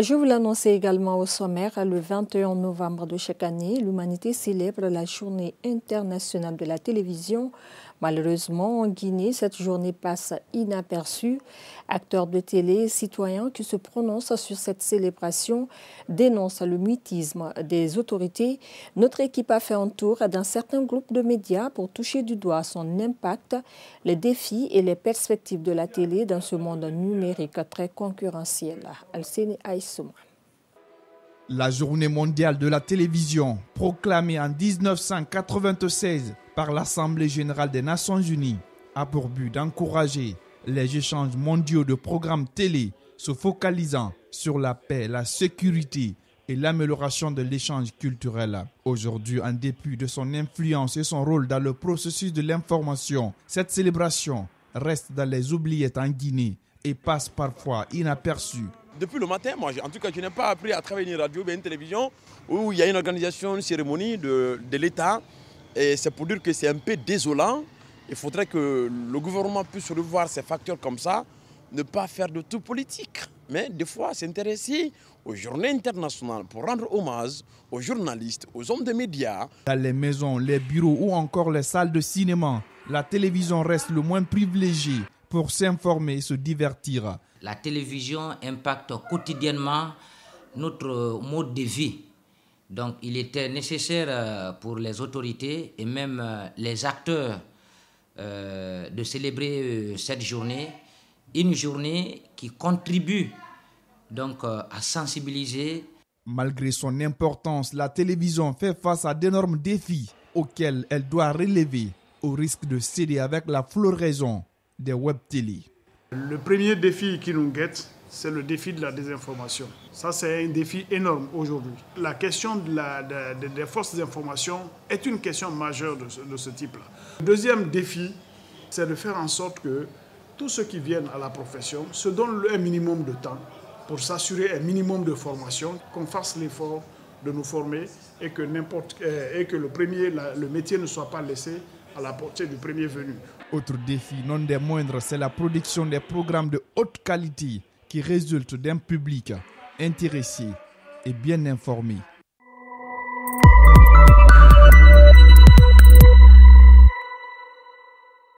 Je vous l'annonçais également au sommaire, le 21 novembre de chaque année, l'humanité célèbre la journée internationale de la télévision. Malheureusement, en Guinée, cette journée passe inaperçue. Acteurs de télé et citoyens qui se prononcent sur cette célébration dénoncent le mutisme des autorités. Notre équipe a fait un tour d'un certain groupe de médias pour toucher du doigt son impact, les défis et les perspectives de la télé dans ce monde numérique très concurrentiel. La journée mondiale de la télévision, proclamée en 1996 par l'Assemblée générale des Nations unies, a pour but d'encourager les échanges mondiaux de programmes télé se focalisant sur la paix, la sécurité et l'amélioration de l'échange culturel. Aujourd'hui, en dépit de son influence et son rôle dans le processus de l'information, cette célébration reste dans les oubliettes en Guinée et passe parfois inaperçue. Depuis le matin, moi, en tout cas, je n'ai pas appris à travailler une radio ou une télévision où il y a une organisation, une cérémonie de l'État. Et c'est pour dire que c'est un peu désolant. Il faudrait que le gouvernement puisse revoir ces facteurs comme ça, ne pas faire de tout politique, mais des fois s'intéresser aux journées internationales pour rendre hommage aux journalistes, aux hommes de médias. Dans les maisons, les bureaux ou encore les salles de cinéma, la télévision reste le moins privilégié pour s'informer et se divertir. La télévision impacte quotidiennement notre mode de vie. Donc il était nécessaire pour les autorités et même les acteurs de célébrer cette journée, une journée qui contribue donc à sensibiliser. Malgré son importance, la télévision fait face à d'énormes défis auxquels elle doit relever au risque de céder avec la floraison des web-télé. Le premier défi qui nous guette, c'est le défi de la désinformation. Ça, c'est un défi énorme aujourd'hui. La question des fausses informations est une question majeure de ce type-là. Le deuxième défi, c'est de faire en sorte que tous ceux qui viennent à la profession se donnent un minimum de temps pour s'assurer un minimum de formation, qu'on fasse l'effort de nous former et que le métier ne soit pas laissé à la portée du premier venu. Autre défi non des moindres, c'est la production des programmes de haute qualité qui résultent d'un public intéressé et bien informé.